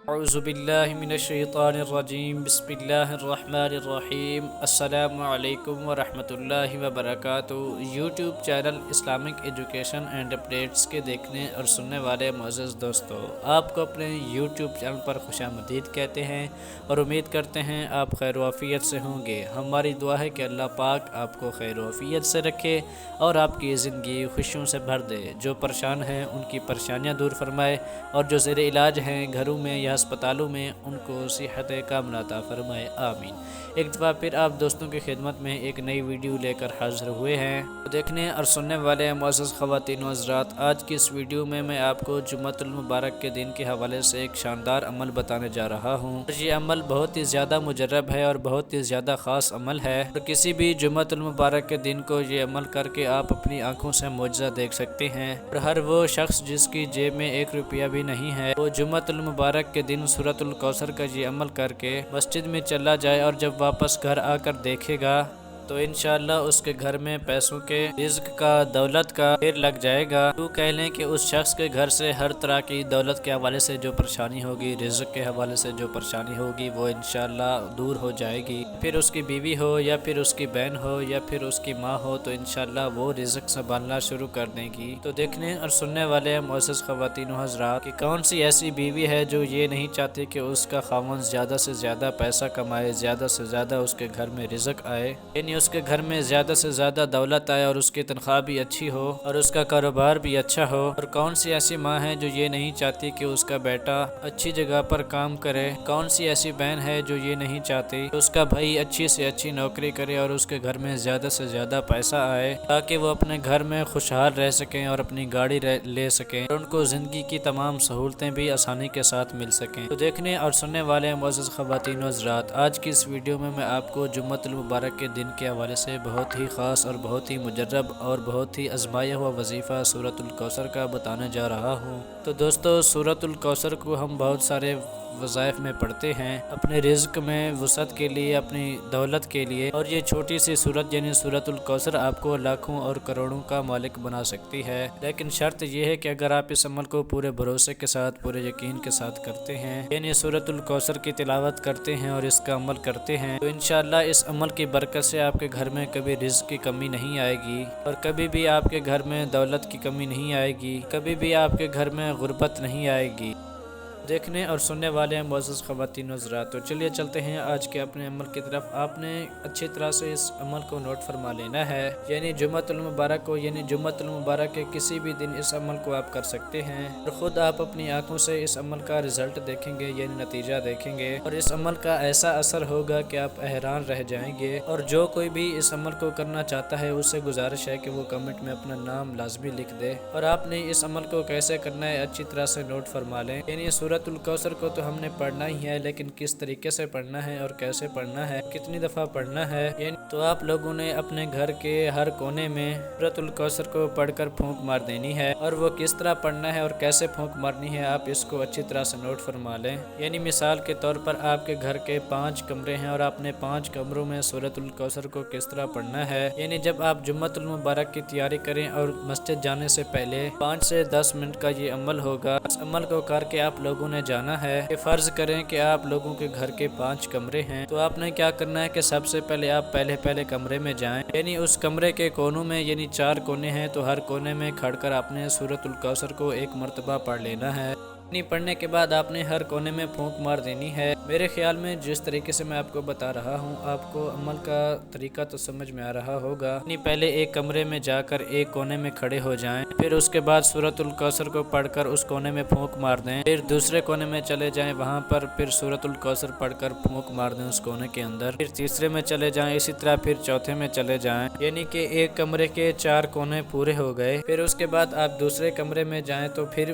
اعوذ باللہ من الشیطان الرجیم، بسم اللہ الرحمن الرحیم۔ السلام علیکم ورحمۃ اللہ وبرکاتہ۔ YouTube channel Islamic education and updates کے دیکھنے اور سننے والے معزز دوستو، آپ کو اپنے یوٹیوب چینل پر خوش آمدید کہتے ہیں اور امید کرتے ہیں آپ خیر و عافیت سے ہوں گے۔ ہماری دعا ہے کہ اللہ پاک آپ کو خیر و عافیت سے رکھے اور آپ کی زندگی خوشیوں سے بھر دے۔ جو پریشان ہیں ان کی پریشانیاں دور فرمائے، اور جو زیر علاج ہیں گھروں میں یا ہسپتالوں میں ان کو صحت کاملہ عطا فرمائے، آمین۔ ایک دفعہ پھر آپ دوستوں کی خدمت میں ایک نئی ویڈیو لے کر حاضر ہوئے ہیں۔ دیکھنے اور سننے والے معزز خواتین و حضرات، آج کی اس ویڈیو میں آپ کو جمعۃ المبارک کے دن کے حوالے سے ایک شاندار عمل بتانے جا رہا ہوں۔ یہ عمل بہت ہی زیادہ مجرب ہے اور بہت ہی زیادہ خاص عمل ہے، اور کسی بھی جمعۃ المبارک کے دن کو یہ عمل کر کے آپ اپنی آنکھوں سے معجزہ دیکھ سکتے ہیں۔ اور ہر وہ شخص جس کی جیب میں 1 روپیہ بھی نہیں ہے، وہ جمعۃ المبارک کے دن سورۃ الکوثر کا یہ عمل کر کے مسجد میں چلا جائے، اور جب واپس گھر آ کر دیکھے گا تو انشاءاللہ اس کے گھر میں پیسوں کے، رزق کا، دولت کا ڈھیر لگ جائے گا۔ تو کہہ لیں کہ اس شخص کے گھر سے ہر طرح کی دولت کے حوالے سے جو پریشانی ہوگی، رزق کے حوالے سے جو پریشانی ہوگی، وہ انشاءاللہ دور ہو جائے گی۔ پھر اس کی بیوی ہو یا پھر اس کی بہن ہو یا پھر اس کی ماں ہو، تو انشاءاللہ وہ رزق سنبھالنا شروع کر دیں گی۔ تو دیکھنے اور سننے والے معزز خواتین و حضرات کہ کون سی ایسی بیوی ہے جو یہ نہیں چاہتی کہ اس کا خاوند زیادہ سے زیادہ پیسہ کمائے، زیادہ سے زیادہ اس کے گھر میں رزق آئے، یعنی اس کے گھر میں زیادہ سے زیادہ دولت آئے اور اس کی تنخواہ بھی اچھی ہو اور اس کا کاروبار بھی اچھا ہو۔ اور کون سی ایسی ماں ہے جو یہ نہیں چاہتی کہ اس کا بیٹا اچھی جگہ پر کام کرے؟ کون سی ایسی بہن ہے جو یہ نہیں چاہتی کہ اس کا بھائی اچھی سے اچھی نوکری کرے اور اس کے گھر میں زیادہ سے زیادہ پیسہ آئے، تاکہ وہ اپنے گھر میں خوشحال رہ سکیں اور اپنی گاڑی لے سکیں اور ان کو زندگی کی تمام سہولتیں بھی آسانی کے ساتھ مل سکیں؟ تو دیکھنے اور سننے والے معزز خواتین و حضرات، آج کی اس ویڈیو میں آپ کو جمعۃ المبارک کے دن کے حوالے سے بہت ہی خاص اور بہت ہی مجرب اور بہت ہی آزمایا ہوا وظیفہ سورۃ الکوثر کا بتانے جا رہا ہوں۔ تو دوستو، سورۃ الکوثر کو ہم بہت سارے وظائف میں پڑھتے ہیں، اپنے رزق میں وسعت کے لیے، اپنی دولت کے لیے، اور یہ چھوٹی سی سورت یعنی سورۃ الکوثر آپ کو لاکھوں اور کروڑوں کا مالک بنا سکتی ہے۔ لیکن شرط یہ ہے کہ اگر آپ اس عمل کو پورے بھروسے کے ساتھ، پورے یقین کے ساتھ کرتے ہیں، یعنی سورۃ الکوثر کی تلاوت کرتے ہیں اور اس کا عمل کرتے ہیں، تو انشاءاللہ اس عمل کی برکت سے آپ کے گھر میں کبھی رزق کی کمی نہیں آئے گی، اور کبھی بھی آپ کے گھر میں دولت کی کمی نہیں آئے گی، کبھی بھی آپ کے گھر میں غربت نہیں آئے گی۔ دیکھنے اور سننے والے معزز خواتین و حضرات، تو چلیے چلتے ہیں آج کے اپنے عمل کی طرف۔ آپ نے اچھی طرح سے اس عمل کو نوٹ فرما لینا ہے، یعنی جمعۃ المبارک کو، یعنی جمعۃ المبارک کے کسی بھی دن اس عمل کو آپ کر سکتے ہیں، اور خود آپ اپنی آنکھوں سے اس عمل کا رزلٹ دیکھیں گے، یعنی نتیجہ دیکھیں گے، اور اس عمل کا ایسا اثر ہوگا کہ آپ حیران رہ جائیں گے۔ اور جو کوئی بھی اس عمل کو کرنا چاہتا ہے، اس سے گزارش ہے کہ وہ کمنٹ میں اپنا نام لازمی لکھ دے، اور آپ نے اس عمل کو کیسے کرنا ہے اچھی طرح سے نوٹ فرما لیں۔ یعنی سورۃ الکوثر کو تو ہم نے پڑھنا ہی ہے، لیکن کس طریقے سے پڑھنا ہے اور کیسے پڑھنا ہے، کتنی دفعہ پڑھنا ہے، یعنی تو آپ لوگوں نے اپنے گھر کے ہر کونے میں سورۃ الکوثر کو پڑھ کر پھونک مار دینی ہے، اور وہ کس طرح پڑھنا ہے اور کیسے پھونک مارنی ہے آپ اس کو اچھی طرح سے نوٹ فرما لیں۔ یعنی مثال کے طور پر آپ کے گھر کے 5 کمرے ہیں، اور آپ نے 5 کمروں میں سورۃ الکوثر کو کس طرح پڑھنا ہے، یعنی جب آپ جمعۃ المبارک کی تیاری کریں اور مسجد جانے سے پہلے 5 سے 10 منٹ کا یہ عمل ہوگا، اس عمل کو کر کے آپ لوگوں نے جانا ہے کہ فرض کریں کہ آپ لوگوں کے گھر کے 5 کمرے ہیں، تو آپ نے کیا کرنا ہے کہ سب سے پہلے آپ پہلے کمرے میں جائیں، یعنی اس کمرے کے کونوں میں، یعنی 4 کونے ہیں، تو ہر کونے میں کھڑ کر آپ نے سورۃ الکوثر کو 1 مرتبہ پڑھ لینا ہے۔ پڑھنے کے بعد آپ نے ہر کونے میں پھونک مار دینی ہے۔ میرے خیال میں جس طریقے سے میں آپ کو بتا رہا ہوں، آپ کو عمل کا طریقہ تو سمجھ میں آ رہا ہوگا۔ پہلے ایک کمرے میں جا کر ایک کونے میں کھڑے ہو جائیں، پھر اس کے بعد سورۃ الکوثر کو پڑھ کر اس کونے میں پھونک مار دیں، پھر دوسرے کونے میں چلے جائیں، وہاں پر پھر سورۃ الکوثر پڑھ کر پھونک مار دیں اس کونے کے اندر، پھر تیسرے میں چلے جائیں، اسی طرح پھر چوتھے میں چلے جائیں، یعنی کہ ایک کمرے کے 4 کونے پورے ہو گئے۔ پھر اس کے بعد آپ دوسرے کمرے میں جائیں تو پھر